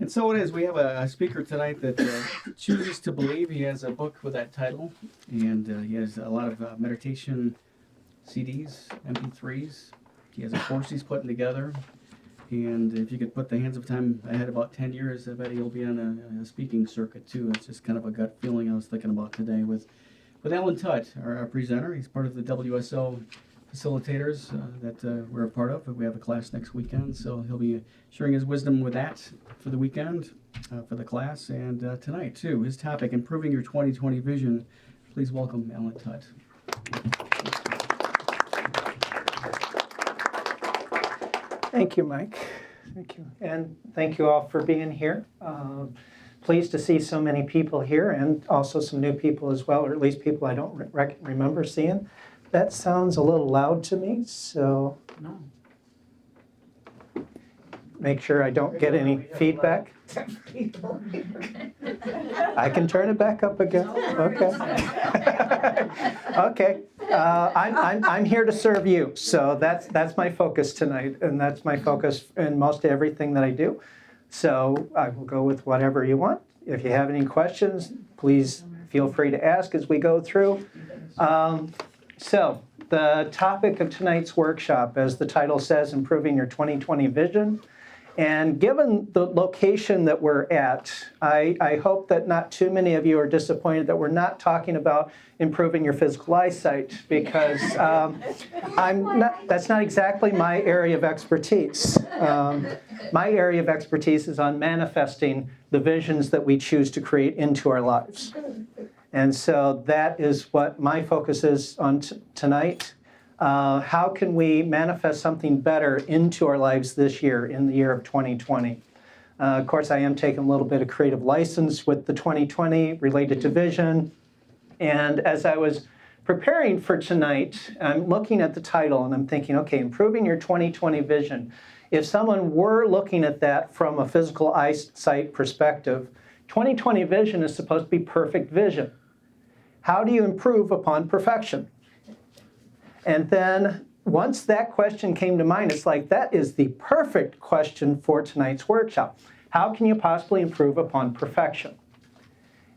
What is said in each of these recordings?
And so it is. We have a speaker tonight that chooses to believe. He has a book with that title, and he has a lot of meditation CDs, MP3s. He has a course he's putting together. And if you could put the hands of time ahead about 10 years, I bet he'll be on a speaking circuit too. It's just kind of a gut feeling I was thinking about today with Alan Tutt, our presenter. He's part of the WSO facilitators that we're a part of. We have a class next weekend, so he'll be sharing his wisdom with that for the weekend, for the class, and tonight too. His topic, Improving Your 2020 Vision. Please welcome Alan Tutt. Thank you, Mike. Thank you. And thank you all for being here. Pleased to see so many people here and also some new people as well, or at least people I don't remember seeing. That sounds a little loud to me, so No. make sure I don't get any feedback. I can turn it back up again. Okay. Okay. I'm here to serve you, so that's my focus tonight, and that's my focus in most everything that I do. So I will go with whatever you want. If you have any questions, please feel free to ask as we go through. So the topic of tonight's workshop, as the title says, Improving Your 2020 Vision. And given the location that we're at, I hope that not too many of you are disappointed that we're not talking about improving your physical eyesight, because that's not exactly my area of expertise. My area of expertise is on manifesting the visions that we choose to create into our lives. And so that is what my focus is on tonight. How can we manifest something better into our lives this year, in the year of 2020? Of course, I am taking a little bit of creative license with the 2020 related to vision. And as I was preparing for tonight, I'm looking at the title and I'm thinking, okay, Improving Your 2020 Vision. If someone were looking at that from a physical eyesight perspective, 2020 vision is supposed to be perfect vision. How do you improve upon perfection? And then once that question came to mind, it's like, that is the perfect question for tonight's workshop. How can you possibly improve upon perfection?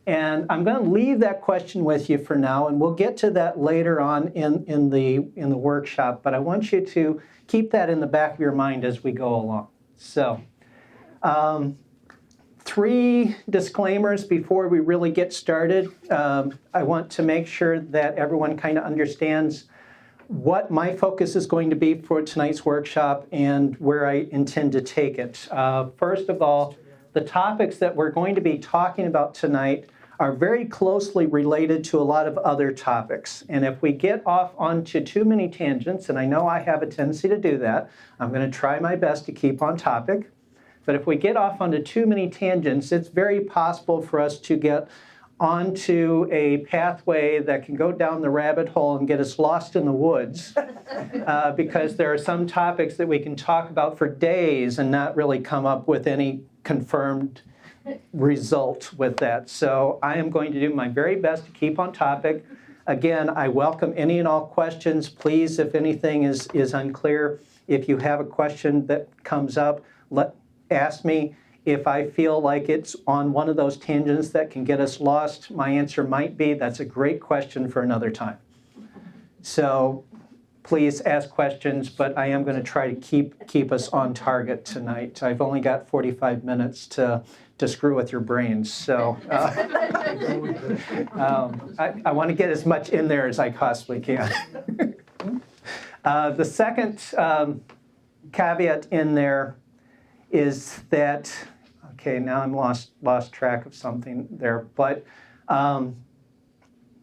And I'm going to leave that question with you for now, and we'll get to that later on in the workshop. But I want you to keep that in the back of your mind as we go along. So, 3 disclaimers before we really get started. I want to make sure that everyone kind of understands what my focus is going to be for tonight's workshop and where I intend to take it. First of all, the topics that we're going to be talking about tonight are very closely related to a lot of other topics. And if we get off onto too many tangents, and I know I have a tendency to do that, I'm going to try my best to keep on topic. But if we get off onto too many tangents, it's very possible for us to get onto a pathway that can go down the rabbit hole and get us lost in the woods, because there are some topics that we can talk about for days and not really come up with any confirmed result with that. So I am going to do my very best to keep on topic. Again, I welcome any and all questions. Please, if anything is unclear, if you have a question that comes up, ask me. If I feel like it's on one of those tangents that can get us lost, my answer might be, that's a great question for another time. So please ask questions, but I am going to try to keep us on target tonight. I've only got 45 minutes to screw with your brains. So I want to get as much in there as I possibly can. The second caveat in there is that, okay, now I'm lost track of something there, but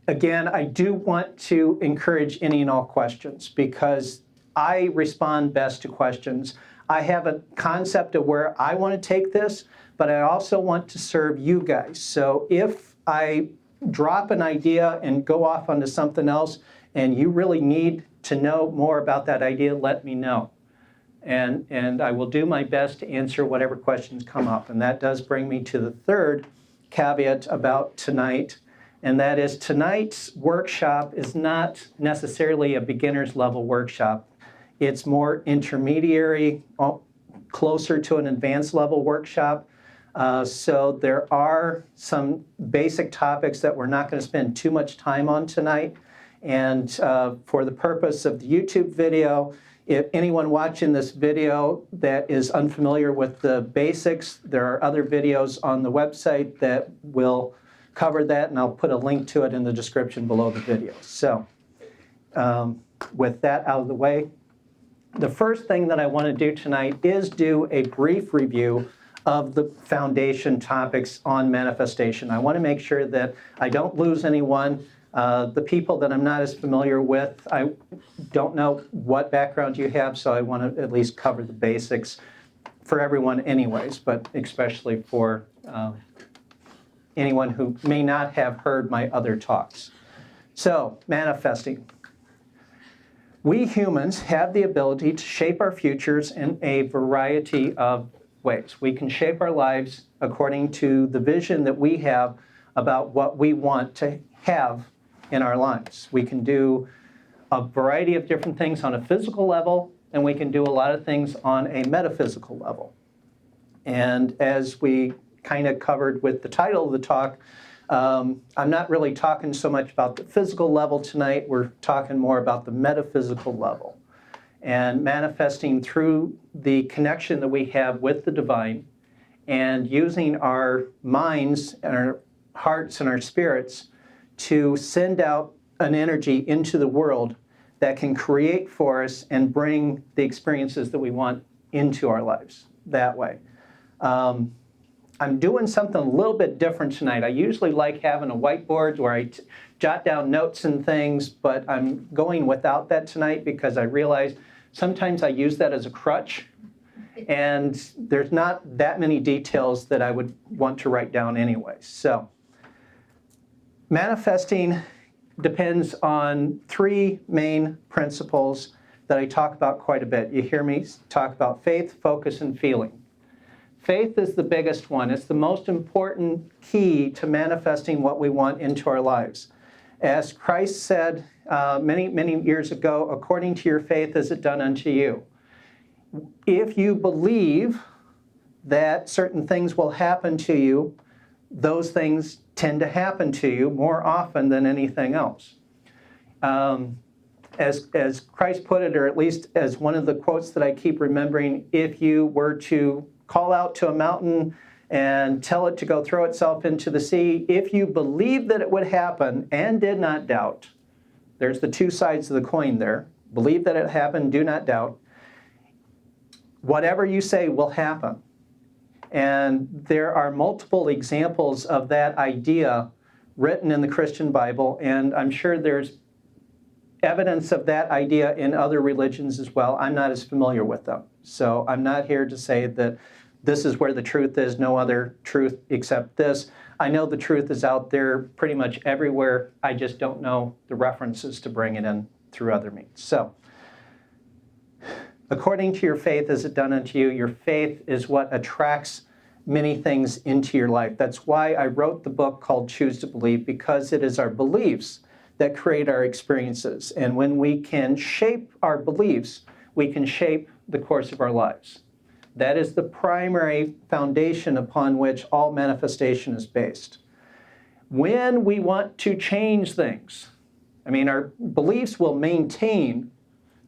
again, I do want to encourage any and all questions, because I respond best to questions. I have a concept of where I want to take this, but I also want to serve you guys. So if I drop an idea and go off onto something else, and you really need to know more about that idea, let me know. And I will do my best to answer whatever questions come up. And that does bring me to the third caveat about tonight, and that is tonight's workshop is not necessarily a beginner's level workshop. It's more intermediary, closer to an advanced level workshop. So there are some basic topics that we're not going to spend too much time on tonight. And for the purpose of the YouTube video, if anyone watching this video that is unfamiliar with the basics, there are other videos on the website that will cover that, and I'll put a link to it in the description below the video. So with that out of the way, the first thing that I want to do tonight is do a brief review of the foundation topics on manifestation. I want to make sure that I don't lose anyone. The people that I'm not as familiar with, I don't know what background you have, so I want to at least cover the basics for everyone anyways, but especially for anyone who may not have heard my other talks. So, manifesting. We humans have the ability to shape our futures in a variety of ways. We can shape our lives according to the vision that we have about what we want to have in our lives. We can do a variety of different things on a physical level, and we can do a lot of things on a metaphysical level. And as we kind of covered with the title of the talk, I'm not really talking so much about the physical level tonight. We're talking more about the metaphysical level and manifesting through the connection that we have with the divine and using our minds and our hearts and our spirits to send out an energy into the world that can create for us and bring the experiences that we want into our lives that way. I'm doing something a little bit different tonight. I usually like having a whiteboard where I jot down notes and things, but I'm going without that tonight because I realize sometimes I use that as a crutch, and there's not that many details that I would want to write down anyway. So, manifesting depends on three main principles that I talk about quite a bit. You hear me talk about faith, focus, and feeling. Faith is the biggest one. It's the most important key to manifesting what we want into our lives. As Christ said many, many years ago, according to your faith is it done unto you. If you believe that certain things will happen to you, those things tend to happen to you more often than anything else. As Christ put it, or at least as one of the quotes that I keep remembering, if you were to call out to a mountain and tell it to go throw itself into the sea, if you believed that it would happen and did not doubt, there's the two sides of the coin there. Believe that it happened, do not doubt. Whatever you say will happen. And there are multiple examples of that idea written in the Christian Bible, and I'm sure there's evidence of that idea in other religions as well. I'm not as familiar with them. So I'm not here to say that this is where the truth is, no other truth except this. I know the truth is out there pretty much everywhere. I just don't know the references to bring it in through other means. So, according to your faith is it done unto you. Your faith is what attracts many things into your life. That's why I wrote the book called Choose to Believe, because it is our beliefs that create our experiences. And when we can shape our beliefs, we can shape the course of our lives. That is the primary foundation upon which all manifestation is based. When we want to change things, our beliefs will maintain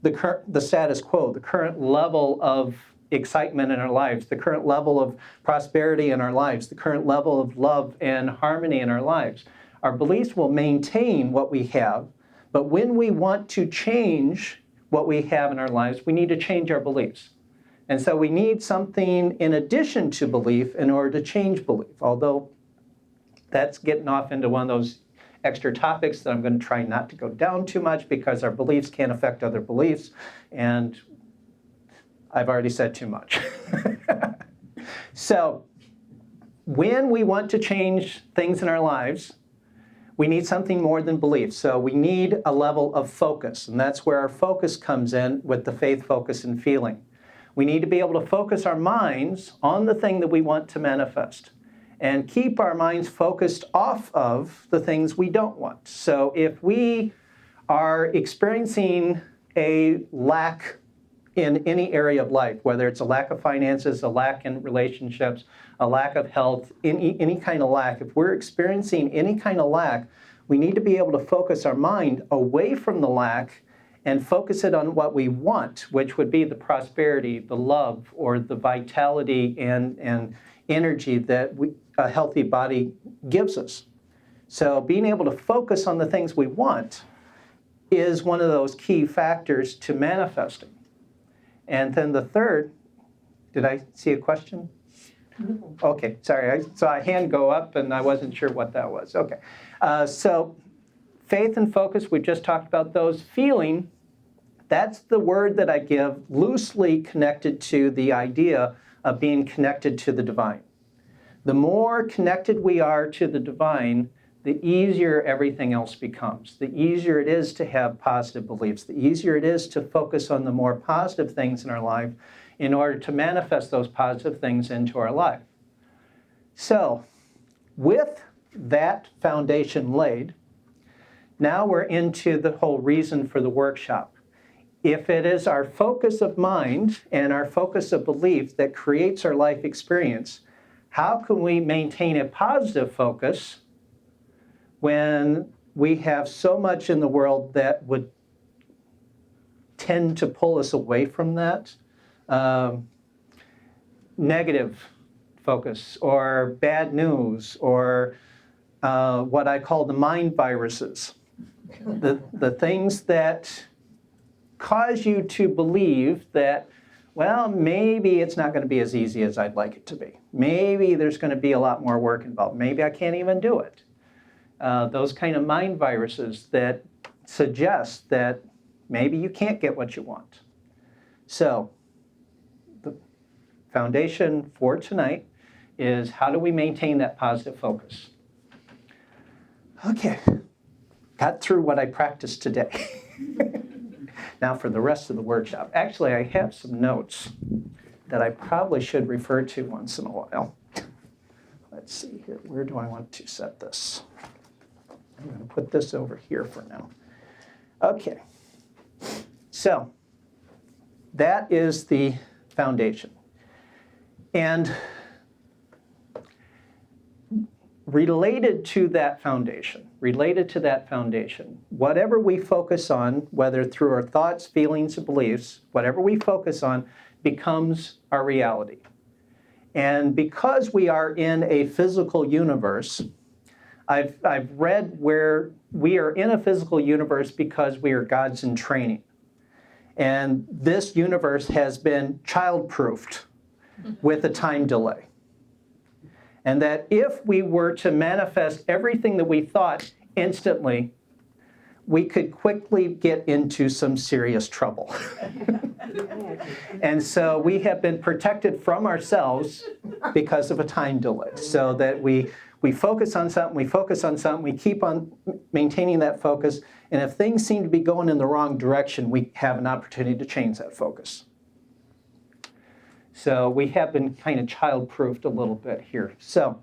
the status quo, the current level of excitement in our lives, the current level of prosperity in our lives, the current level of love and harmony in our lives. Our beliefs will maintain what we have, but when we want to change what we have in our lives, we need to change our beliefs. And so we need something in addition to belief in order to change belief, although that's getting off into one of those extra topics that I'm going to try not to go down too much because our beliefs can't affect other beliefs, and I've already said too much. So when we want to change things in our lives, we need something more than belief. So we need a level of focus, and that's where our focus comes in with the faith, focus, and feeling. We need to be able to focus our minds on the thing that we want to manifest and keep our minds focused off of the things we don't want. So if we are experiencing a lack in any area of life, whether it's a lack of finances, a lack in relationships, a lack of health, any kind of lack. If we're experiencing any kind of lack, we need to be able to focus our mind away from the lack and focus it on what we want, which would be the prosperity, the love, or the vitality and energy that a healthy body gives us. So being able to focus on the things we want is one of those key factors to manifesting. And then the third, did I see a question? Okay, sorry. I saw a hand go up and I wasn't sure what that was. Okay. So faith and focus, we just talked about those. Feeling, that's the word that I give loosely connected to the idea of being connected to the divine. The more connected we are to the divine, the easier everything else becomes. The easier it is to have positive beliefs. The easier it is to focus on the more positive things in our life in order to manifest those positive things into our life. So, with that foundation laid, now we're into the whole reason for the workshop. If it is our focus of mind and our focus of belief that creates our life experience, how can we maintain a positive focus when we have so much in the world that would tend to pull us away from that? Negative focus, or bad news, or what I call the mind viruses. The things that cause you to believe that, well, maybe it's not going to be as easy as I'd like it to be. Maybe there's going to be a lot more work involved. Maybe I can't even do it. Those kind of mind viruses that suggest that maybe you can't get what you want. So the foundation for tonight is, how do we maintain that positive focus? Okay, got through what I practiced today. Now for the rest of the workshop. Actually, I have some notes that I probably should refer to once in a while. Let's see here, where do I want to set this? I'm going to put this over here for now. Okay, so that is the foundation. And related to that foundation, whatever we focus on, whether through our thoughts, feelings, or beliefs, whatever we focus on becomes our reality. And because we are in a physical universe, I've read where we are in a physical universe because we are gods in training. And this universe has been child-proofed with a time delay. And that if we were to manifest everything that we thought instantly, we could quickly get into some serious trouble. And so we have been protected from ourselves because of a time delay, so that we focus on something, we keep on maintaining that focus, and if things seem to be going in the wrong direction, we have an opportunity to change that focus. So we have been kind of child-proofed a little bit here. So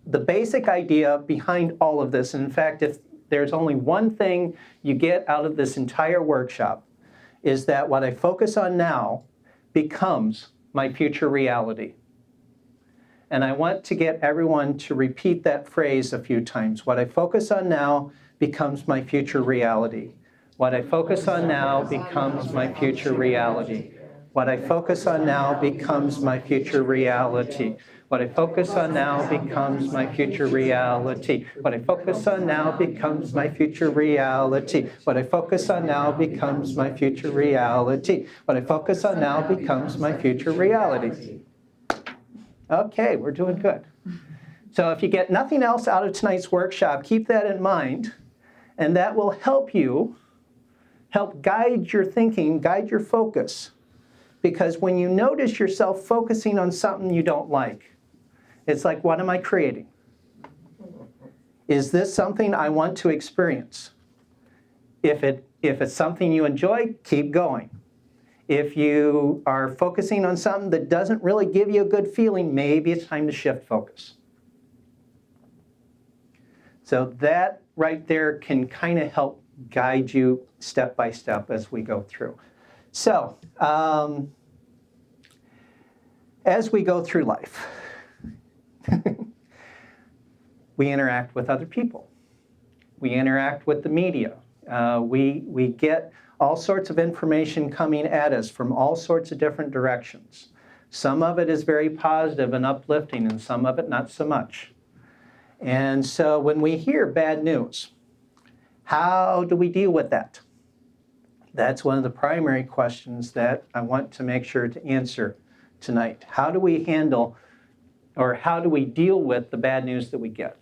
the basic idea behind all of this, and in fact, if there's only one thing you get out of this entire workshop, is that what I focus on now becomes my future reality. And I want to get everyone to repeat that phrase a few times. What I focus on now becomes my future reality. What I focus on now becomes my future reality. What I focus on now becomes my future reality. What I focus on now becomes my future reality. What I focus on now becomes my future reality. What I focus on now becomes my future reality. What I focus on now becomes my future reality. Okay, we're doing good. So if you get nothing else out of tonight's workshop, keep that in mind, and that will help guide your thinking, guide your focus. Because when you notice yourself focusing on something you don't like, it's like, what am I creating? Is this something I want to experience? If it's something you enjoy, keep going. If you are focusing on something that doesn't really give you a good feeling, maybe it's time to shift focus. So that right there can kind of help guide you step by step as we go through. So, as we go through life, we interact with other people. We interact with the media. We get all sorts of information coming at us from all sorts of different directions. Some of it is very positive and uplifting, and some of it not so much. And so when we hear bad news, how do we deal with that? That's one of the primary questions that I want to make sure to answer tonight. How do we handle, or how do we deal with the bad news that we get?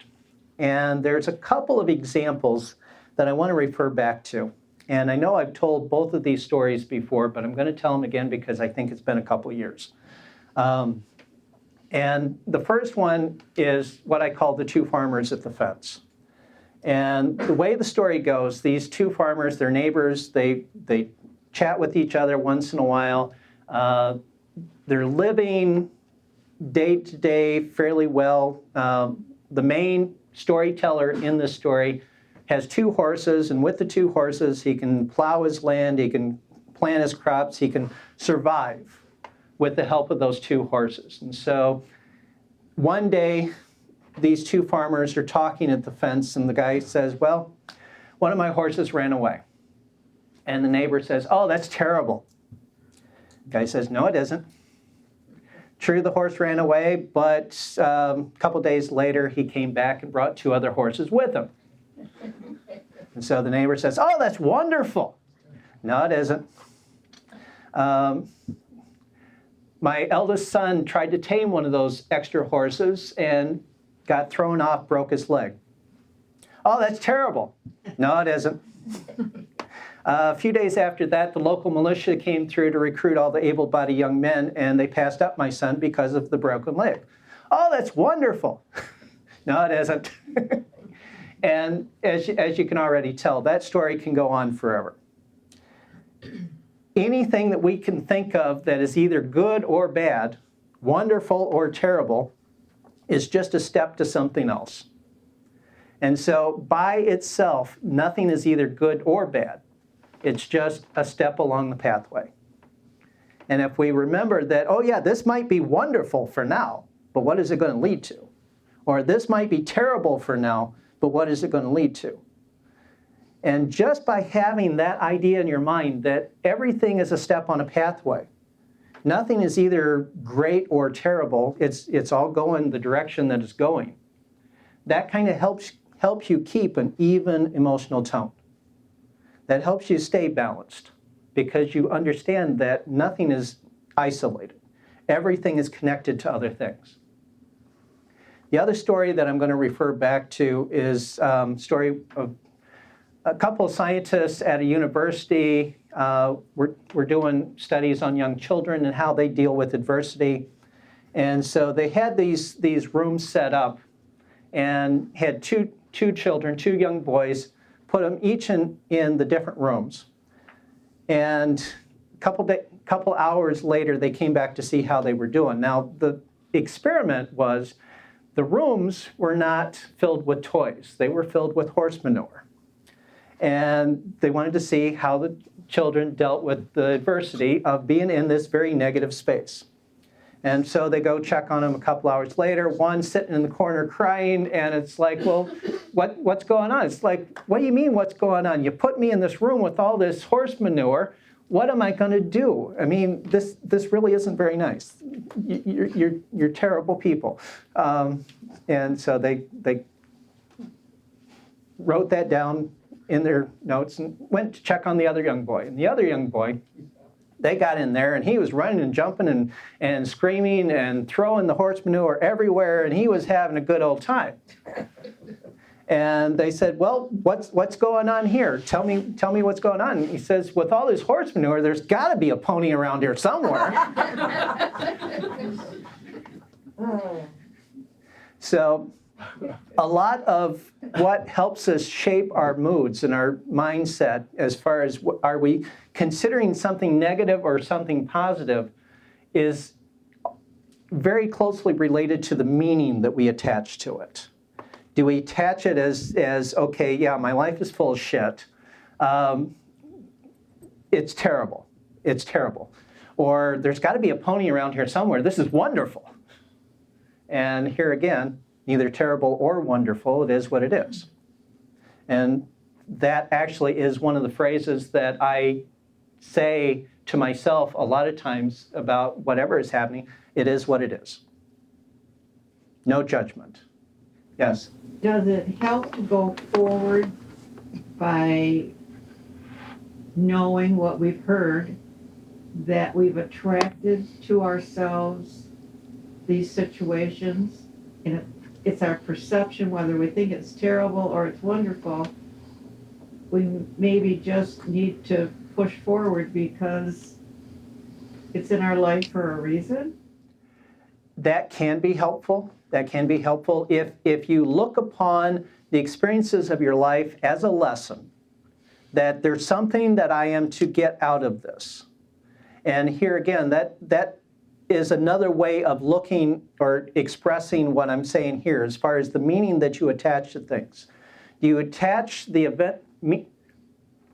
And there's a couple of examples that I want to refer back to. And I know I've told both of these stories before, but I'm going to tell them again because I think it's been a couple years. And the first one is what I call the two farmers at the fence. And the way the story goes, these two farmers, they're neighbors, they chat with each other once in a while. They're living day to day fairly well. The main storyteller in this story has two horses, and with the two horses, he can plow his land, he can plant his crops, he can survive with the help of those two horses. And so one day, these two farmers are talking at the fence, and the guy says, well, one of my horses ran away. And the neighbor says, oh, that's terrible. The guy says, no, it isn't. True, the horse ran away, but a couple days later, he came back and brought two other horses with him. And so the neighbor says, oh, that's wonderful. No, it isn't. My eldest son tried to tame one of those extra horses and got thrown off, broke his leg. Oh, that's terrible. No, it isn't. A few days after that, the local militia came through to recruit all the able-bodied young men, and they passed up my son because of the broken leg. Oh, that's wonderful. No, it isn't. And as you can already tell, that story can go on forever. Anything that we can think of that is either good or bad, wonderful or terrible, is just a step to something else. And so by itself, nothing is either good or bad. It's just a step along the pathway. And if we remember that, oh yeah, this might be wonderful for now, but what is it going to lead to? Or this might be terrible for now, but what is it going to lead to? And just by having that idea in your mind that everything is a step on a pathway, nothing is either great or terrible, it's all going the direction that it's going. That kind of helps you keep an even emotional tone. That helps you stay balanced because you understand that nothing is isolated. Everything is connected to other things. The other story that I'm going to refer back to is a story of a couple of scientists at a university. We're doing studies on young children and how they deal with adversity. And so they had these rooms set up and had two children, two young boys, put them each in the different rooms. And a couple hours later, they came back to see how they were doing. Now, the experiment was the rooms were not filled with toys. They were filled with horse manure. And they wanted to see how the children dealt with the adversity of being in this very negative space. And so they go check on them a couple hours later. One sitting in the corner crying, and it's like, well, what's going on? It's like, what do you mean what's going on? You put me in this room with all this horse manure. What am I going to do? I mean, this really isn't very nice. You're terrible people. And so they wrote that down in their notes and went to check on the other young boy. And the other young boy, they got in there, and he was running and jumping and screaming and throwing the horse manure everywhere, and he was having a good old time. And they said, well, what's going on here? Tell me what's going on. And he says, with all this horse manure, there's got to be a pony around here somewhere. So a lot of what helps us shape our moods and our mindset as far as are we considering something negative or something positive is very closely related to the meaning that we attach to it. Do we attach it as okay, yeah, my life is full of shit. It's terrible. it's terrible. Or there's got to be a pony around here somewhere. This is wonderful. And here again, neither terrible or wonderful. It is what it is. And that actually is one of the phrases that I say to myself a lot of times about whatever is happening. It is what it is. No judgment. Yes? Does it help to go forward by knowing what we've heard, that we've attracted to ourselves these situations? And it's our perception, whether we think it's terrible or it's wonderful. We maybe just need to push forward because it's in our life for a reason. That can be helpful. That can be helpful if you look upon the experiences of your life as a lesson, that there's something that I am to get out of this. And here again, that is another way of looking or expressing what I'm saying here as far as the meaning that you attach to things. Do you attach the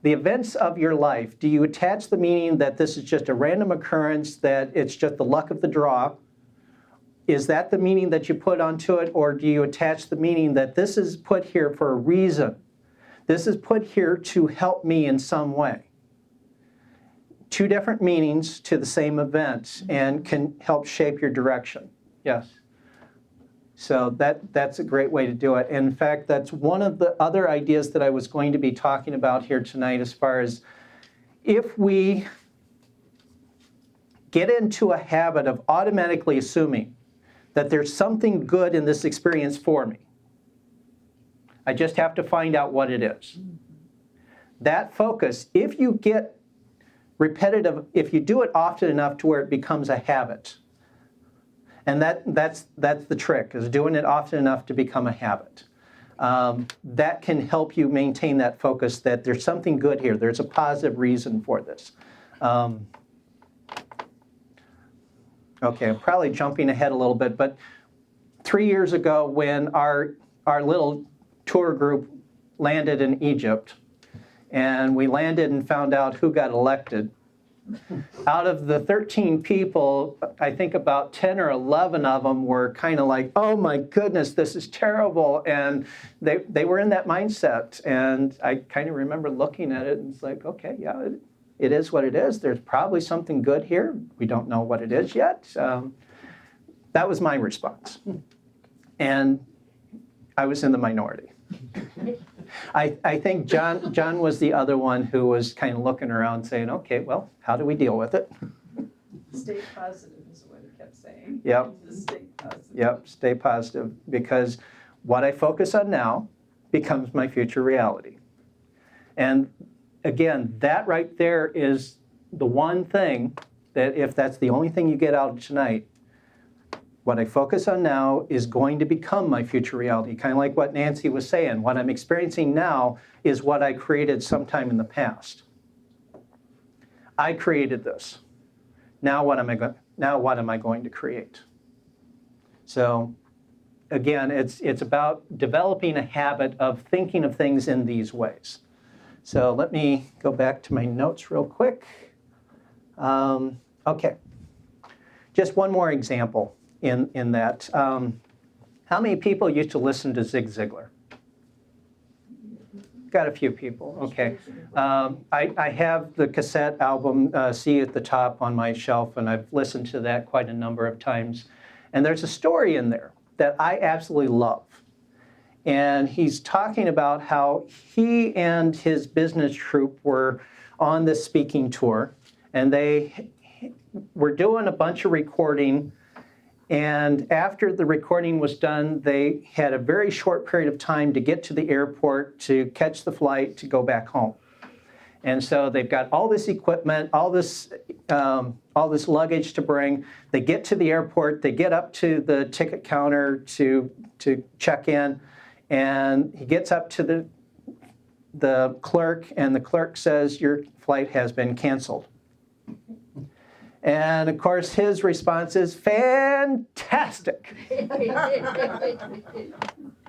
events of your life, do you attach the meaning that this is just a random occurrence, that it's just the luck of the draw? Is that the meaning that you put onto it, or do you attach the meaning that this is put here for a reason? This is put here to help me in some way. Two different meanings to the same event and can help shape your direction. Yes. So that's a great way to do it. In fact, that's one of the other ideas that I was going to be talking about here tonight, as far as if we get into a habit of automatically assuming that there's something good in this experience for me. I just have to find out what it is. That focus, if you get repetitive, if you do it often enough to where it becomes a habit, and that's the trick, is doing it often enough to become a habit. That can help you maintain that focus, that there's something good here. There's a positive reason for this. Okay, I'm probably jumping ahead a little bit, but 3 years ago when our little tour group landed in Egypt, and we landed and found out who got elected, out of the 13 people, I think about 10 or 11 of them were kind of like, oh my goodness, this is terrible. And they were in that mindset. And I kind of remember looking at it and it's like, okay, yeah, it is what it is. There's probably something good here. We don't know what it is yet. That was my response. And I was in the minority. I think John was the other one who was kind of looking around saying, okay, well, how do we deal with it? Stay positive is what he kept saying. Yep. Stay positive. Yep, stay positive, because what I focus on now becomes my future reality. And again, that right there is the one thing that, if that's the only thing you get out of tonight, what I focus on now is going to become my future reality. Kind of like what Nancy was saying. What I'm experiencing now is what I created sometime in the past. I created this. Now what am I going to create? So again, it's about developing a habit of thinking of things in these ways. So let me go back to my notes real quick. Okay. Just one more example in that. How many people used to listen to Zig Ziglar? Got a few people, okay. I have the cassette album, See You at the Top, on my shelf, and I've listened to that quite a number of times. And there's a story in there that I absolutely love. And he's talking about how he and his business troupe were on this speaking tour, and they were doing a bunch of recording. And after the recording was done, they had a very short period of time to get to the airport to catch the flight to go back home. And so they've got all this equipment, all this luggage to bring. They get to the airport, they get up to the ticket counter to check in, and he gets up to the clerk, and the clerk says, "Your flight has been canceled." And of course, his response is, "Fantastic."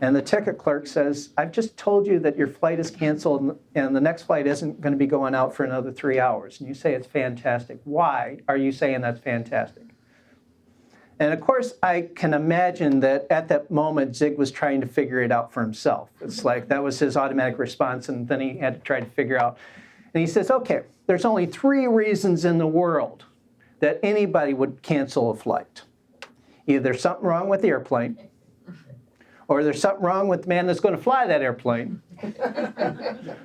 And the ticket clerk says, I've just told you that your flight is canceled and the next flight isn't going to be going out for another 3 hours. And you say it's fantastic. Why are you saying that's fantastic? And of course, I can imagine that at that moment, Zig was trying to figure it out for himself. It's like that was his automatic response, and then he had to try to figure out. And he says, okay, there's only 3 reasons in the world that anybody would cancel a flight. Either there's something wrong with the airplane, or there's something wrong with the man that's going to fly that airplane,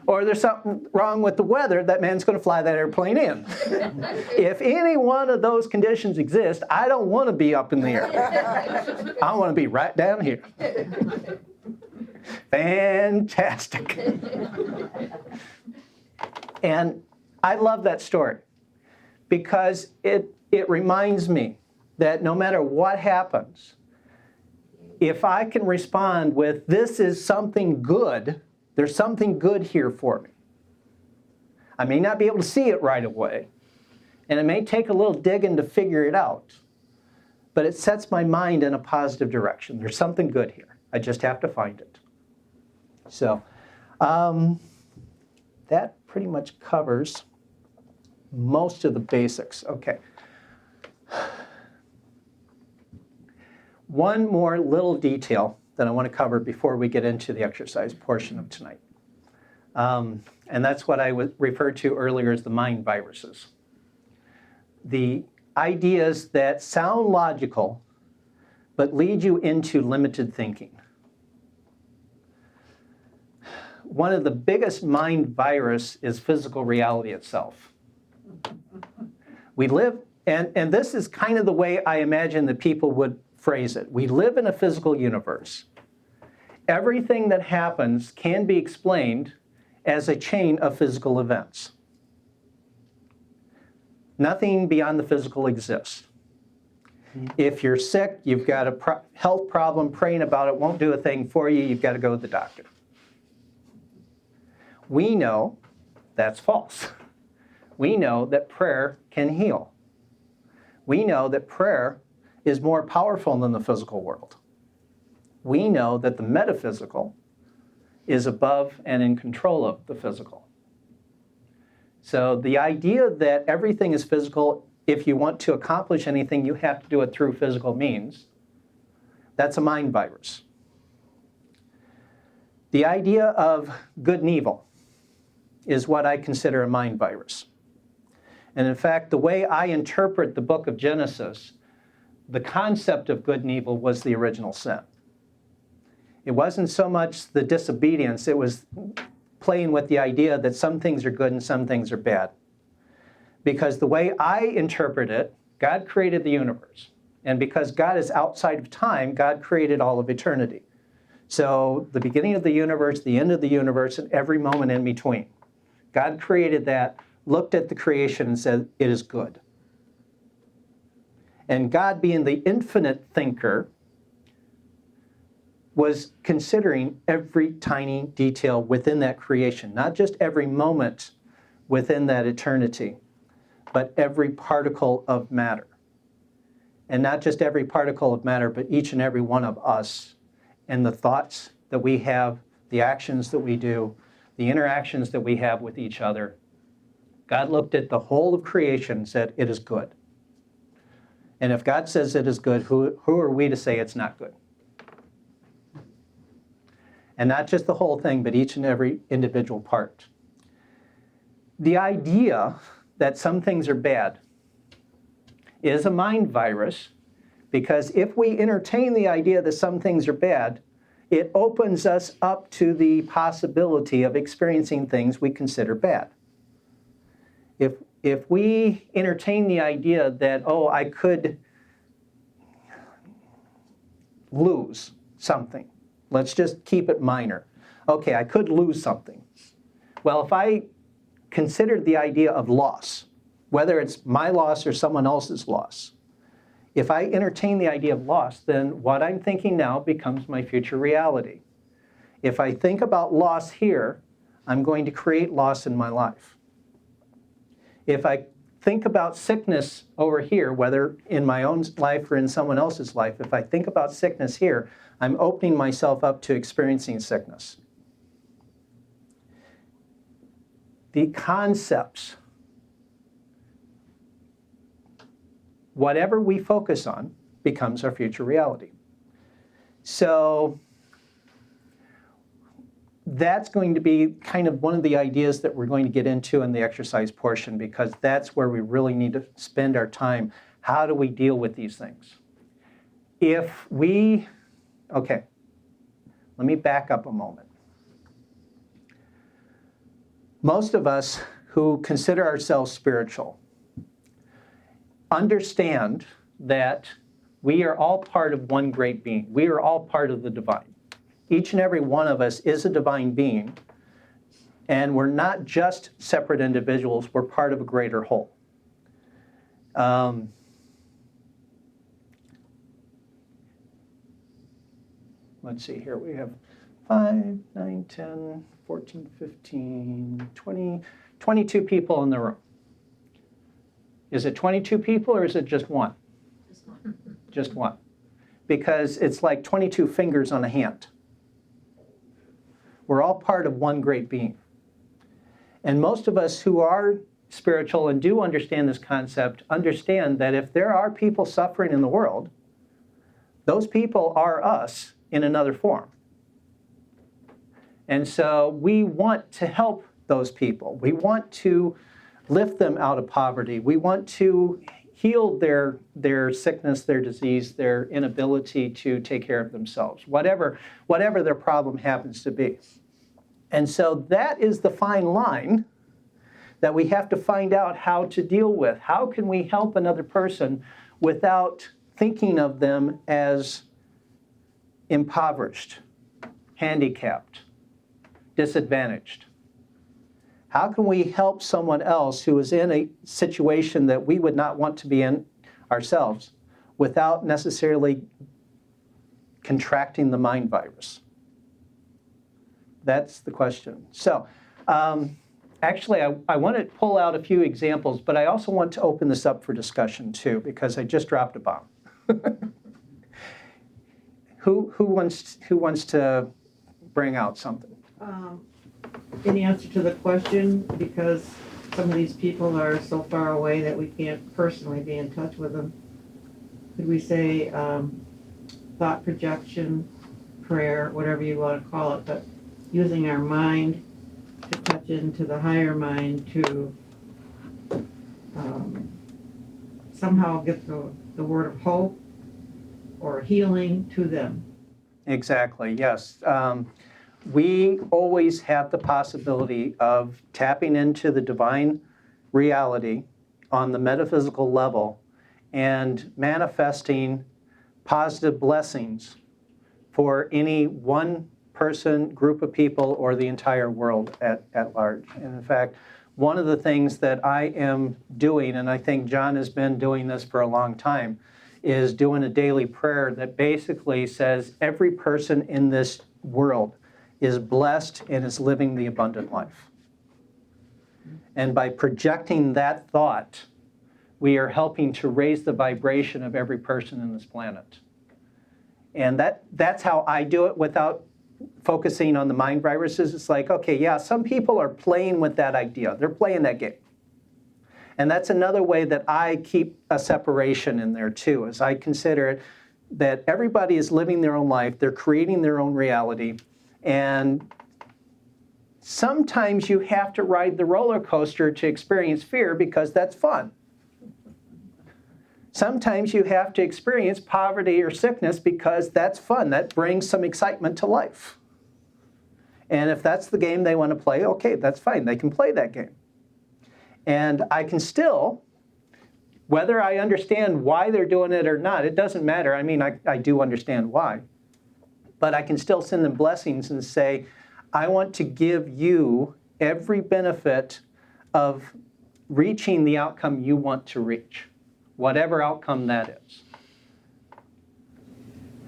or there's something wrong with the weather that man's going to fly that airplane in. If any one of those conditions exist, I don't want to be up in the air. I want to be right down here. Fantastic. And I love that story because it reminds me that no matter what happens, if I can respond with, this is something good, there's something good here for me. I may not be able to see it right away, and it may take a little digging to figure it out, but it sets my mind in a positive direction. There's something good here. I just have to find it. So that pretty much covers most of the basics. Okay. One more little detail that I want to cover before we get into the exercise portion of tonight. And that's what I referred to earlier as the mind viruses. The ideas that sound logical, but lead you into limited thinking. One of the biggest mind virus is physical reality itself. We live, and this is kind of the way I imagine that people would phrase it. We live in a physical universe. Everything that happens can be explained as a chain of physical events. Nothing beyond the physical exists. If you're sick, you've got a health problem, praying about it won't do a thing for you, you've got to go to the doctor. We know that's false. We know that prayer can heal. We know that prayer is more powerful than the physical world. We know that the metaphysical is above and in control of the physical. So the idea that everything is physical, if you want to accomplish anything, you have to do it through physical means, that's a mind virus. The idea of good and evil is what I consider a mind virus. And in fact, the way I interpret the book of Genesis, the concept of good and evil was the original sin. It wasn't so much the disobedience, it was playing with the idea that some things are good and some things are bad. Because the way I interpret it, God created the universe. And because God is outside of time, God created all of eternity. So the beginning of the universe, the end of the universe, and every moment in between. God created that, looked at the creation and said, it is good. And God, being the infinite thinker, was considering every tiny detail within that creation, not just every moment within that eternity, but every particle of matter. And not just every particle of matter, but each and every one of us, and the thoughts that we have, the actions that we do, the interactions that we have with each other. God looked at the whole of creation and said, it is good. And if God says it is good, who are we to say it's not good? And not just the whole thing, but each and every individual part. The idea that some things are bad is a mind virus, because if we entertain the idea that some things are bad, it opens us up to the possibility of experiencing things we consider bad. If we entertain the idea that, oh, I could lose something. Let's just keep it minor. Okay, I could lose something. Well, if I considered the idea of loss, whether it's my loss or someone else's loss, if I entertain the idea of loss, then what I'm thinking now becomes my future reality. If I think about loss here, I'm going to create loss in my life. If I think about sickness over here, whether in my own life or in someone else's life, if I think about sickness here, I'm opening myself up to experiencing sickness. The concepts, whatever we focus on becomes our future reality. So that's going to be kind of one of the ideas that we're going to get into in the exercise portion, because that's where we really need to spend our time. How do we deal with these things? Okay, let me back up a moment. Most of us who consider ourselves spiritual understand that we are all part of one great being. We are all part of the divine. Each and every one of us is a divine being, and we're not just separate individuals, we're part of a greater whole. Let's see here, we have 5, 9, 10, 14, 15, 20, 22 people in the room. Is it 22 people or is it just one? Just one. Just one. Because it's like 22 fingers on a hand. We're all part of one great being. And most of us who are spiritual and do understand this concept understand that if there are people suffering in the world, those people are us in another form. And so we want to help those people. We want to lift them out of poverty. We want to heal their sickness, their disease, their inability to take care of themselves, whatever their problem happens to be. And so that is the fine line that we have to find out how to deal with. How can we help another person without thinking of them as impoverished, handicapped, disadvantaged? How can we help someone else who is in a situation that we would not want to be in ourselves without necessarily contracting the mind virus? That's the question. So actually, I want to pull out a few examples, but I also want to open this up for discussion too, because I just dropped a bomb. Who wants to bring out something? In answer to the question, because some of these people are so far away that we can't personally be in touch with them, could we say thought projection, prayer, whatever you want to call it, but using our mind to touch into the higher mind to somehow get the word of hope or healing to them? Exactly, yes. We always have the possibility of tapping into the divine reality on the metaphysical level and manifesting positive blessings for any one person, group of people, or the entire world at large. And in fact, one of the things that I am doing, and I think John has been doing this for a long time, is doing a daily prayer that basically says every person in this world is blessed and is living the abundant life. And by projecting that thought, we are helping to raise the vibration of every person in this planet. And that's how I do it without focusing on the mind viruses. It's like, okay, yeah, some people are playing with that idea. They're playing that game. And that's another way that I keep a separation in there too, is I consider it that everybody is living their own life, they're creating their own reality, and sometimes you have to ride the roller coaster to experience fear because that's fun. Sometimes you have to experience poverty or sickness because that's fun. That brings some excitement to life. And if that's the game they want to play, okay, that's fine. They can play that game. And I can still, whether I understand why they're doing it or not, it doesn't matter. I mean, I do understand why. But I can still send them blessings and say, I want to give you every benefit of reaching the outcome you want to reach, whatever outcome that is.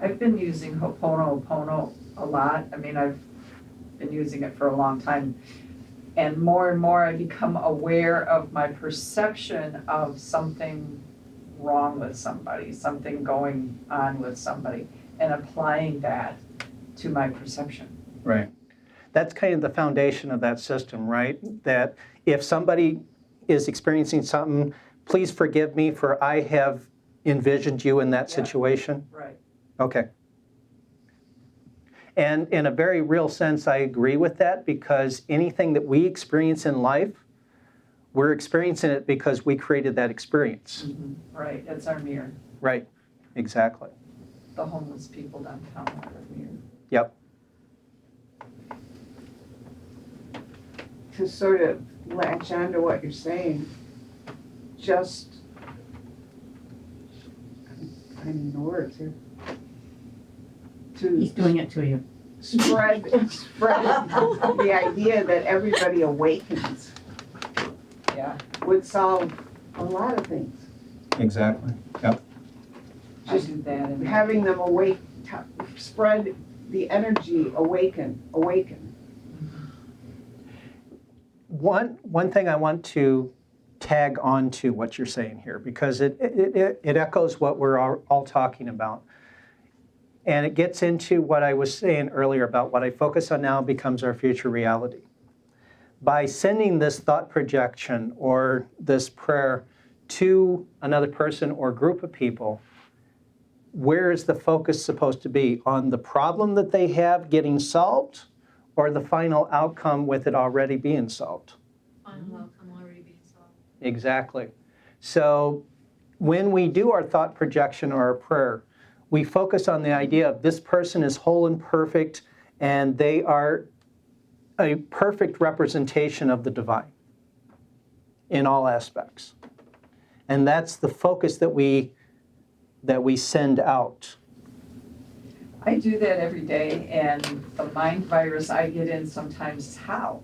I've been using Ho'oponopono a lot. I mean, I've been using it for a long time. and more I become aware of my perception of something wrong with somebody, something going on with somebody, and applying that to my perception. Right. That's kind of the foundation of that system, right? That if somebody is experiencing something, please forgive me for I have envisioned you in that Yeah. situation. Right. Okay. And in a very real sense, I agree with that, because anything that we experience in life, we're experiencing it because we created that experience. Right, it's our mirror. Right, exactly. The homeless people downtown are our mirror. Yep. To sort of latch onto what you're saying, just, I'm finding the words here. He's To doing it to you. spread the idea that everybody awakens Yeah. would solve a lot of things. Exactly. Yep. I do that and Having them awake, spread the energy, awaken. One thing I want to tag on to what you're saying here, because it echoes what we're all talking about. And it gets into what I was saying earlier about what I focus on now becomes our future reality. By sending this thought projection or this prayer to another person or group of people, where is the focus supposed to be? On the problem that they have getting solved, or the final outcome with it already being solved? Final outcome already being solved. Exactly. So when we do our thought projection or our prayer, we focus on the idea of this person is whole and perfect, and they are a perfect representation of the divine in all aspects. And that's the focus that we send out. I do that every day, and the mind virus I get in sometimes is how?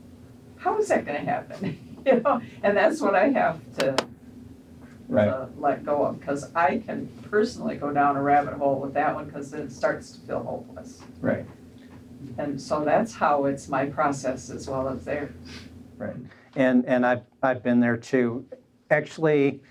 How is that gonna happen? You know, and that's what I have to let go of, because I can personally go down a rabbit hole with that one, because it starts to feel hopeless. Right. And so that's how it's my process as well as theirs. Right. And I've been there too. Actually,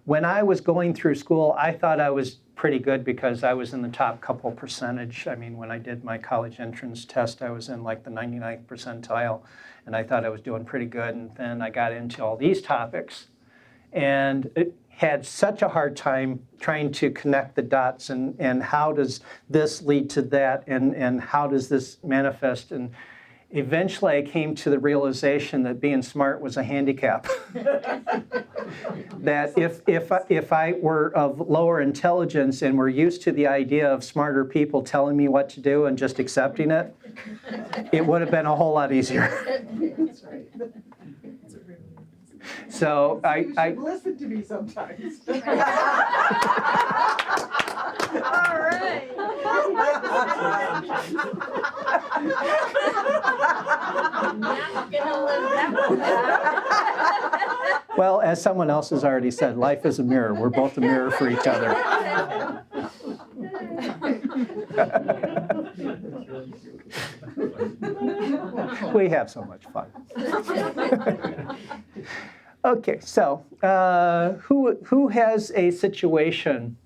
when I was going through school, I thought I was pretty good because I was in the top couple percentage. I mean, when I did my college entrance test, I was in like the 99th percentile, and I thought I was doing pretty good. And then I got into all these topics, and it had such a hard time trying to connect the dots, and how does this lead to that, and how does this manifest? And eventually I came to the realization that being smart was a handicap. That if I were of lower intelligence and were used to the idea of smarter people telling me what to do and just accepting it, it would have been a whole lot easier. That's right. So You I should listen to me sometimes. All right. Not gonna live that one down. well, as someone else has already said, life is a mirror. We're both a mirror for each other. We have so much fun. Okay, so who has a situation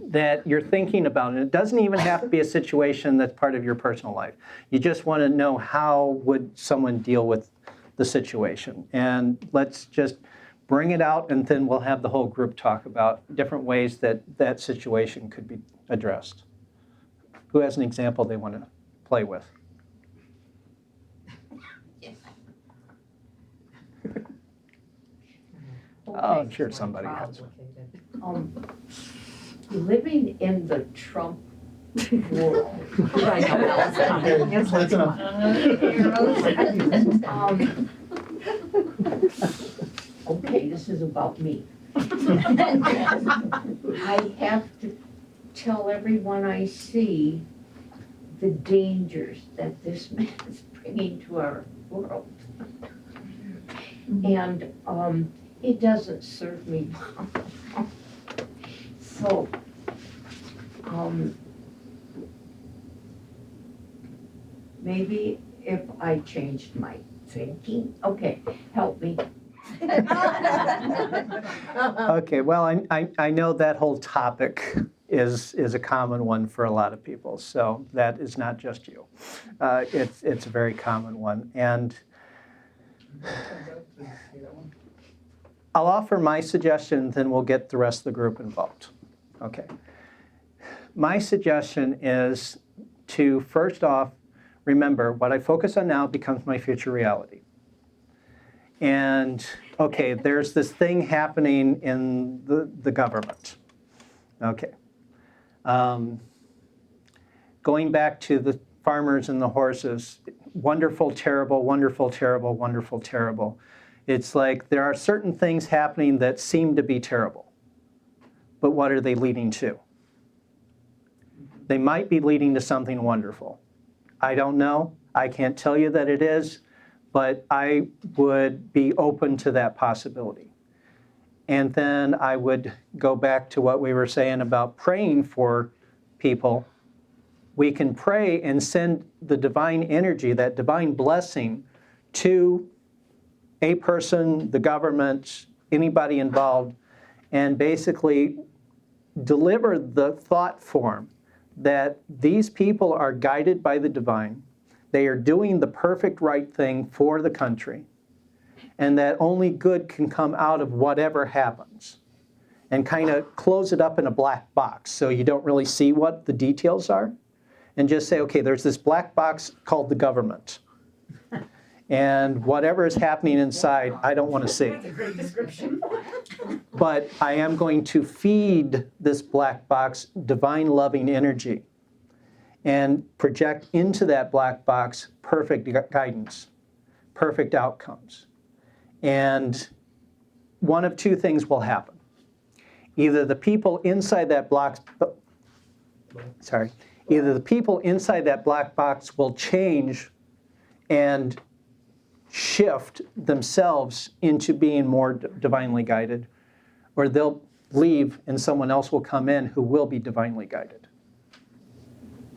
that you're thinking about? And it doesn't even have to be a situation that's part of your personal life. You just want to know how would someone deal with the situation. And let's just bring it out, and then we'll have the whole group talk about different ways that that situation could be addressed. Who has an example they want to play with? Oh, I'm sure somebody has. Living in the Trump world. I know that's coming. That's enough. Okay, this is about me. I have to tell everyone I see the dangers that this man is bringing to our world. And it doesn't serve me well. So, maybe if I changed my thinking, okay, help me. Okay, well, I know that whole topic is a common one for a lot of people, so that is not just you. It's a very common one, and I'll offer my suggestion, then we'll get the rest of the group involved. Okay. My suggestion is to first off, remember what I focus on now becomes my future reality. And okay, there's this thing happening in the government. Okay. Going back to the farmers and the horses, wonderful, terrible, wonderful, terrible, wonderful, terrible. It's like there are certain things happening that seem to be terrible, but what are they leading to? They might be leading to something wonderful. I don't know. I can't tell you that it is, but I would be open to that possibility. And then I would go back to what we were saying about praying for people. We can pray and send the divine energy, that divine blessing, to a person, the government, anybody involved, and basically deliver the thought form that these people are guided by the divine, they are doing the perfect right thing for the country, and that only good can come out of whatever happens. And kind of close it up in a black box so you don't really see what the details are. And just say, okay, there's this black box called the government. And whatever is happening inside, I don't want to see. That's a great description. But I am going to feed this black box divine loving energy and project into that black box perfect guidance, perfect outcomes. And one of two things will happen. Either the people inside that either the people inside that black box will change and shift themselves into being more divinely guided, or they'll leave and someone else will come in who will be divinely guided.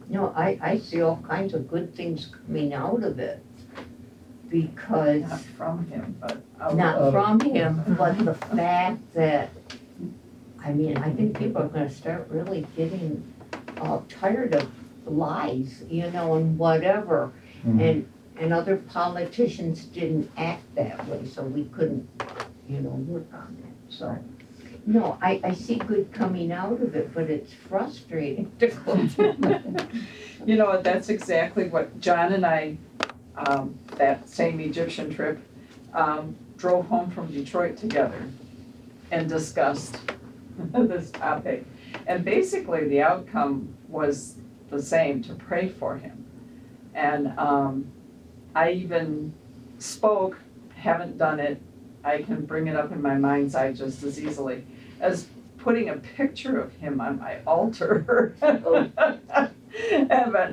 No, I see all kinds of good things coming out of it, because, Not from him, but out not of. from him, but the fact that, I mean, I think people are gonna start really getting tired of lies, and whatever. And other politicians didn't act that way, so we couldn't, work on that, so. No, I see good coming out of it, but it's frustrating to go through. You know, that's exactly what John and I, that same Egyptian trip, drove home from Detroit together and discussed this topic. And basically, the outcome was the same, to pray for him. And I even spoke, haven't done it, I can bring it up in my mind's eye just as easily as putting a picture of him on my altar. But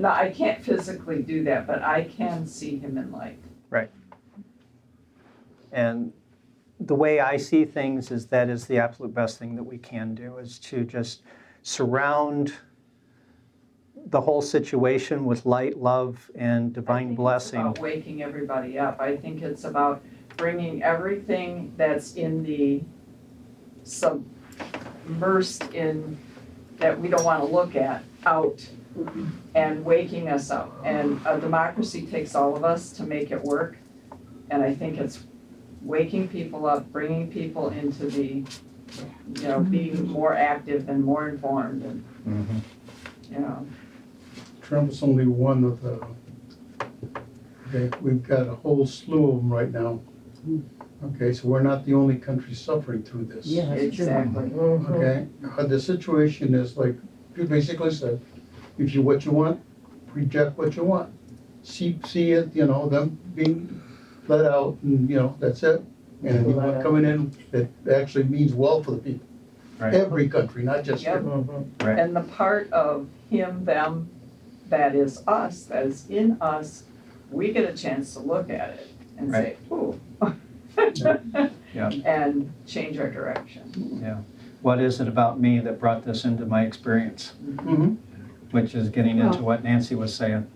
no, I can't physically do that, but I can see him in light. Right. And the way I see things is that is the absolute best thing that we can do, is to just surround the whole situation with light, love, and divine blessing. It's about waking everybody up. I think it's about bringing everything that's in the submersed in, that we don't want to look at, out, and waking us up. And a democracy takes all of us to make it work. And I think it's waking people up, bringing people into the, being more active and more informed, and, Trump's only one of the, we've got a whole slew of them right now. Okay, so we're not the only country suffering through this. exactly. Okay, the situation is like you basically said, if you what you want, reject what you want. See it, them being let out, and that's it. And you want coming in that actually means well for the people. Right. Every country, not just Yep. here. Right. And the part of him, them, that is us, that is in us, we get a chance to look at it and say, ooh. Yeah. And change our direction. Yeah. What is it about me that brought this into my experience? Mhm. Which is getting into what Nancy was saying.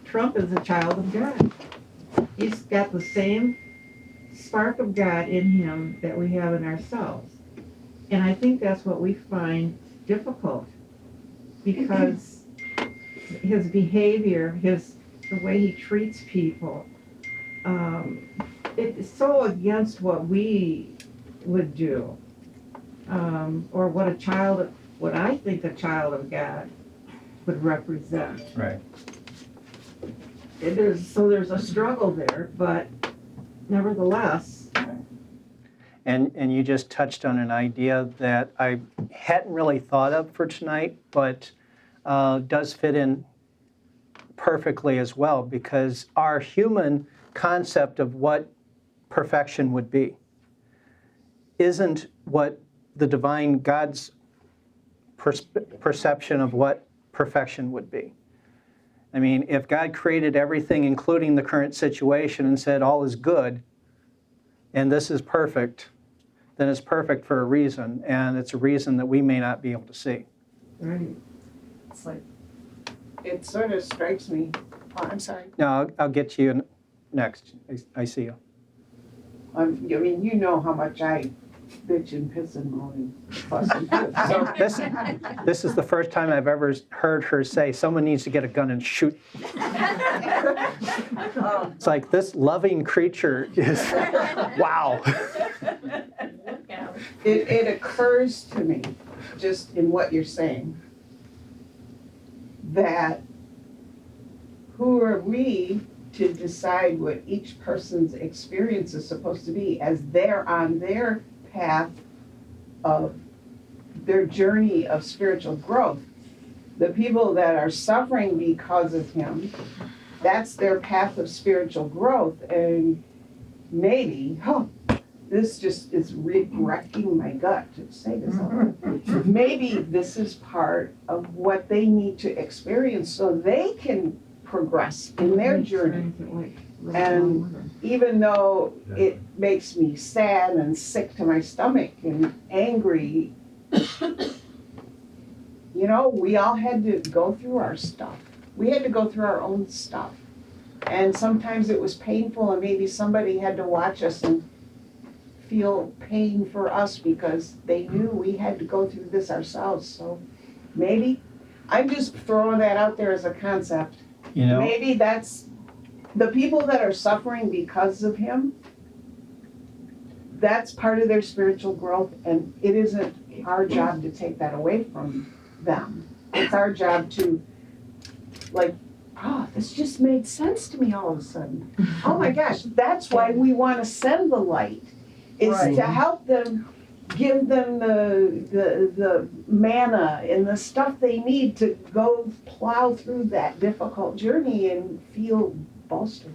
Trump is a child of God. He's got the same spark of God in him that we have in ourselves. And I think that's what we find difficult, because his behavior, the way he treats people, it's so against what we would do, or what I think a child of God would represent. Right. There's a struggle there, but nevertheless. And you just touched on an idea that I hadn't really thought of for tonight, but does fit in perfectly as well, because our human concept of what perfection would be isn't what the divine God's perception of what perfection would be. I mean, if God created everything, including the current situation, and said all is good, and this is perfect, then it's perfect for a reason, and it's a reason that we may not be able to see. Right. It's like, It sort of strikes me, I'm sorry. No, I'll get to you next. I see you. I mean, you know how much I bitch and piss and moan and fuss and piss. So, This is the first time I've ever heard her say, someone needs to get a gun and shoot. It's like, this loving creature is, wow. Look out. it occurs to me, just in what you're saying, that who are we to decide what each person's experience is supposed to be as they're on their path of their journey of spiritual growth. The people that are suffering because of him, that's their path of spiritual growth. And maybe, this just is wrecking my gut to say this out loud. Maybe this is part of what they need to experience so they can progress in their journey. And even though it makes me sad and sick to my stomach and angry, we all had to go through our stuff. We had to go through our own stuff. And sometimes it was painful, and maybe somebody had to watch us and feel pain for us because they knew we had to go through this ourselves. So maybe, I'm just throwing that out there as a concept. Maybe that's the people that are suffering because of him. That's part of their spiritual growth, and it isn't our job to take that away from them. It's our job to, this just made sense to me all of a sudden. Oh my gosh, that's why we want to send the light, is to help them, give them the manna and the stuff they need to go plow through that difficult journey and feel bolstered.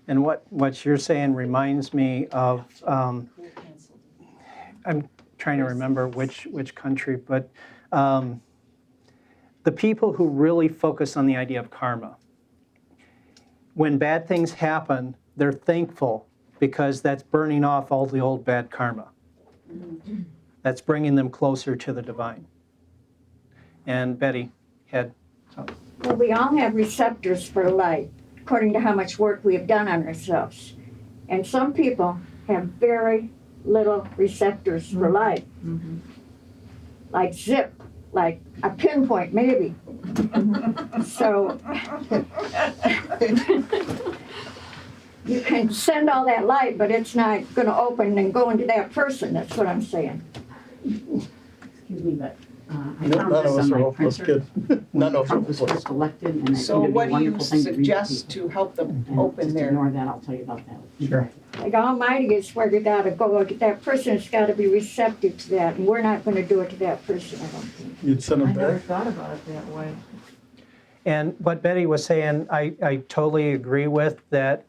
And what you're saying reminds me of, I'm trying to remember which country, but the people who really focus on the idea of karma. When bad things happen, they're thankful because that's burning off all the old bad karma. That's bringing them closer to the divine. And Betty had something. Well, we all have receptors for light, according to how much work we have done on ourselves. And some people have very little receptors for light. Mhm. Like zip, like a pinpoint maybe. So you can send all that light, but it's not going to open and go into that person. That's what I'm saying. Excuse me, but I None found of this us on are my hopeless, printer kid. None of us are when Trump was hopeless. first elected, and I So think it'd be what a do you wonderful thing to read to suggest people. to help them And open just their? ignore that, I'll tell you about that. Sure. Like Almighty is where you got to go. That person's got to be receptive to that, and we're not going to do it to that person, I don't think. You'd send I them never back? thought about it that way. And what Betty was saying, I totally agree with, that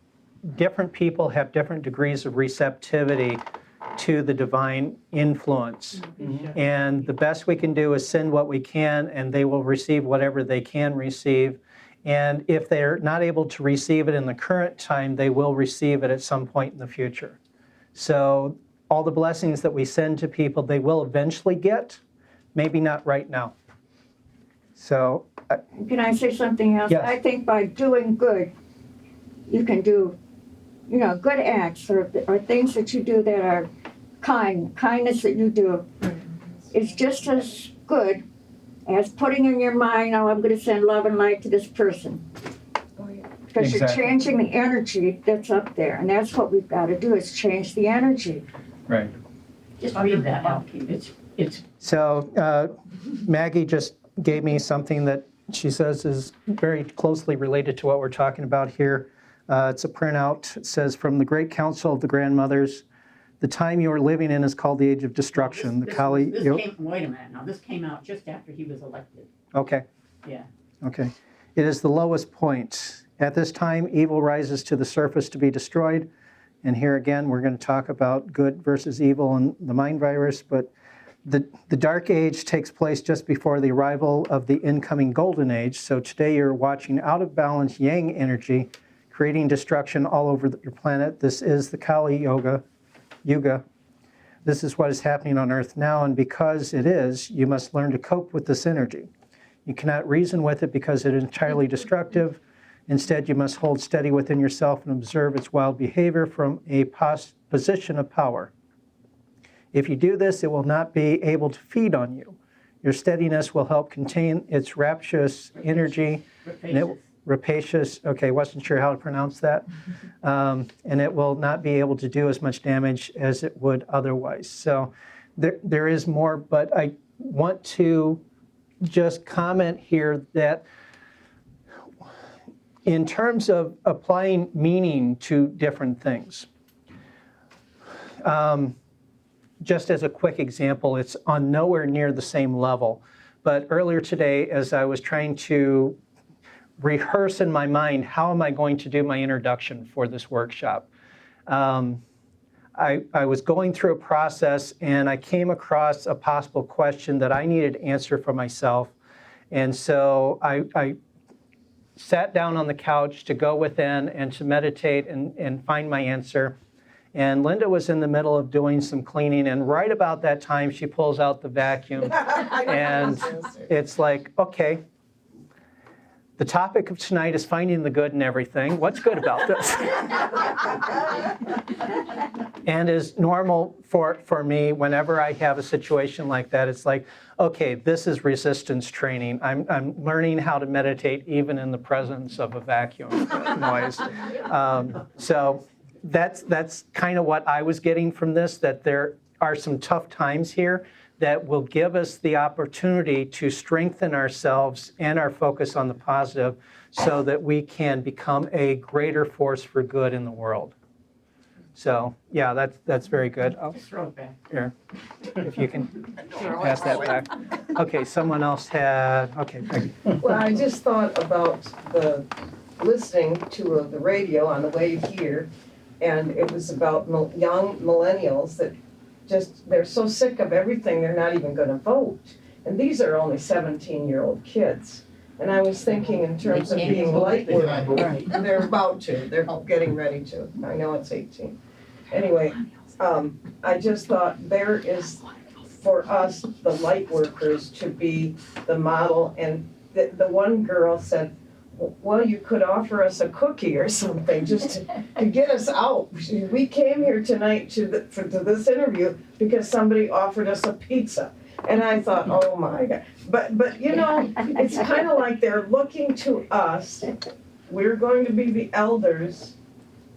different people have different degrees of receptivity to the divine influence. And the best we can do is send what we can, and they will receive whatever they can receive. And if they're not able to receive it in the current time, they will receive it at some point in the future. So all the blessings that we send to people, they will eventually get, maybe not right now. So, Can I say something else? Yes. I think by doing good, you can do, good acts or things that you do that are kindness that you do is just as good as putting in your mind, oh, I'm going to send love and light to this person. Because you're Exactly. changing the energy that's up there, and that's what we've got to do is change the energy. Right. Just read that out. It's so Maggie just gave me something that she says is very closely related to what we're talking about here. It's a printout. It says, from the Great Council of the Grandmothers, the time you are living in is called the age of destruction. wait a minute now. This came out just after he was elected. Okay. Yeah. Okay. It is the lowest point. At this time, evil rises to the surface to be destroyed. And here again, we're going to talk about good versus evil and the mind virus. But the dark age takes place just before the arrival of the incoming golden age. So today you're watching out of balance yang energy, creating destruction all over your planet. This is the Kali Yuga. This is what is happening on Earth now. And because it is, you must learn to cope with this energy. You cannot reason with it because it is entirely destructive. Instead, you must hold steady within yourself and observe its wild behavior from a position of power. If you do this, it will not be able to feed on you. Your steadiness will help contain its rapturous energy. Rapacious, okay, wasn't sure how to pronounce that. And it will not be able to do as much damage as it would otherwise. So there is more, but I want to just comment here that in terms of applying meaning to different things, just as a quick example, it's on nowhere near the same level. But earlier today, as I was trying to rehearse in my mind, how am I going to do my introduction for this workshop? I was going through a process and I came across a possible question that I needed to answer for myself. And so I sat down on the couch to go within and to meditate and find my answer. And Linda was in the middle of doing some cleaning, and right about that time, she pulls out the vacuum. And it's like, okay, the topic of tonight is finding the good in everything. What's good about this? And as normal for me, whenever I have a situation like that, it's like, okay, this is resistance training. I'm learning how to meditate even in the presence of a vacuum noise. So that's kind of what I was getting from this, that there are some tough times here that will give us the opportunity to strengthen ourselves and our focus on the positive so that we can become a greater force for good in the world. So, yeah, that's very good. Oh, Just throw it back. here, if you can pass that back. Okay, someone else had, okay. Well, I just thought about the listening to the radio on the way here, and it was about young millennials that they're so sick of everything, they're not even gonna vote. And these are only 17-year-old kids. And I was thinking in terms of being light workers. Right. They're about to, they're getting ready to. I know it's 18. Anyway, I just thought there is, for us, the light workers, to be the model. And the one girl said, well, you could offer us a cookie or something just to get us out. We came here tonight to this interview because somebody offered us a pizza. And I thought, oh my God. But you know, it's kind of like they're looking to us. We're going to be the elders,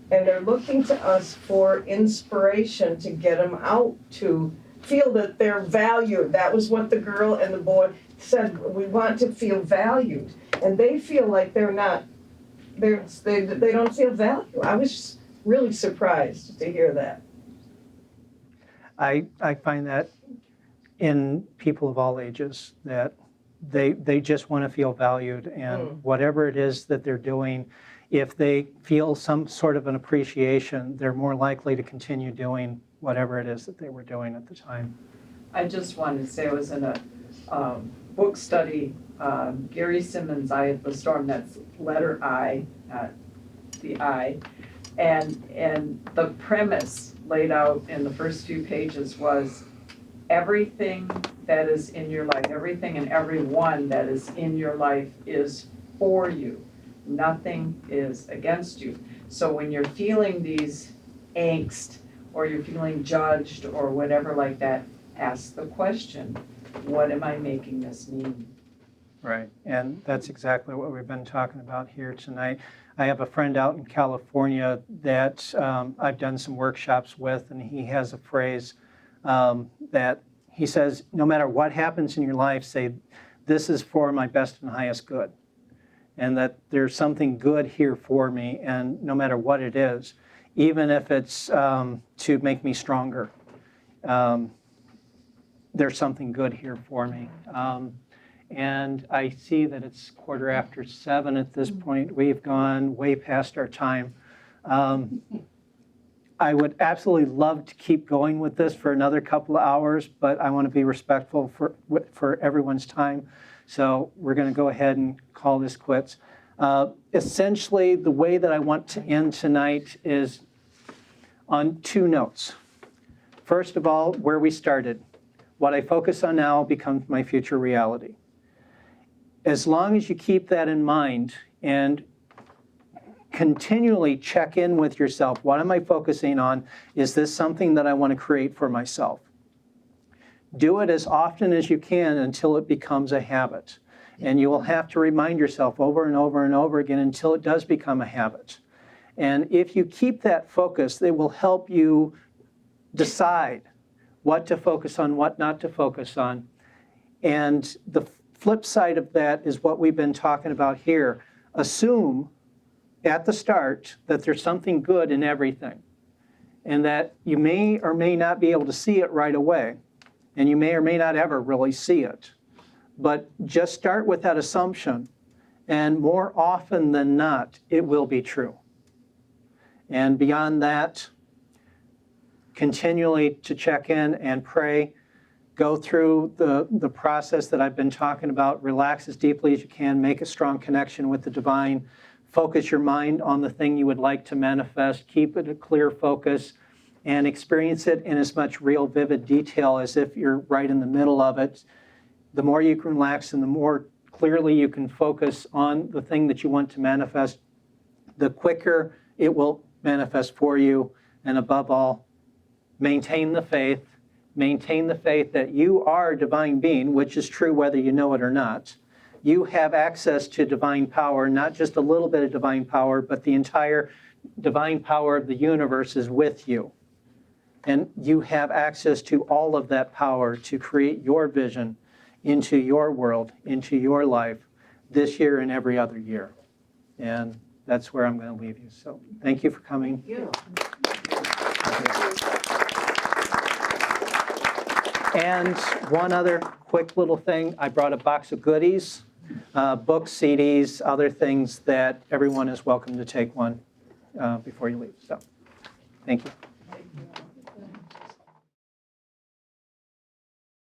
and they're looking to us for inspiration to get them out to feel that they're valued. That was what the girl and the boy said. We want to feel valued. And they feel like they're not, they don't feel value. I was really surprised to hear that. I find that in people of all ages, that they just want to feel valued, and whatever it is that they're doing, if they feel some sort of an appreciation, they're more likely to continue doing whatever it is that they were doing at the time. I just wanted to say I was in a book study, Gary Simmons' Eye of the Storm, that's letter I, the I, and the premise laid out in the first few pages was everything that is in your life, everything and everyone that is in your life is for you. Nothing is against you. So when you're feeling these angst, or you're feeling judged, or whatever like that, ask the question, what am I making this mean? Right, and that's exactly what we've been talking about here tonight. I have a friend out in California that I've done some workshops with, and he has a phrase that he says, no matter what happens in your life, say, this is for my best and highest good. And that there's something good here for me, and no matter what it is, even if it's to make me stronger, there's something good here for me. And I see that it's 7:15 at this point. We've gone way past our time. I would absolutely love to keep going with this for another couple of hours, but I want to be respectful for everyone's time. So we're going to go ahead and call this quits. Essentially, the way that I want to end tonight is on 2 notes. First of all, where we started. What I focus on now becomes my future reality. As long as you keep that in mind and continually check in with yourself, what am I focusing on? Is this something that I want to create for myself? Do it as often as you can until it becomes a habit. And you will have to remind yourself over and over and over again until it does become a habit. And if you keep that focus, it will help you decide what to focus on, what not to focus on. And the flip side of that is what we've been talking about here. Assume at the start that there's something good in everything, and that you may or may not be able to see it right away, and you may or may not ever really see it. But just start with that assumption, and more often than not, it will be true. And beyond that, continually to check in and pray. Go through the process that I've been talking about. Relax as deeply as you can. Make a strong connection with the divine. Focus your mind on the thing you would like to manifest. Keep it a clear focus and experience it in as much real, vivid detail as if you're right in the middle of it. The more you can relax and the more clearly you can focus on the thing that you want to manifest, the quicker it will manifest for you. And above all, maintain the faith. Maintain the faith that you are a divine being, which is true whether you know it or not. You have access to divine power, not just a little bit of divine power, but the entire divine power of the universe is with you. And you have access to all of that power to create your vision into your world, into your life, this year and every other year. And that's where I'm going to leave you. So thank you for coming. Thank you. And one other quick little thing, I brought a box of goodies, books, CDs, other things that everyone is welcome to take one before you leave. So, thank you.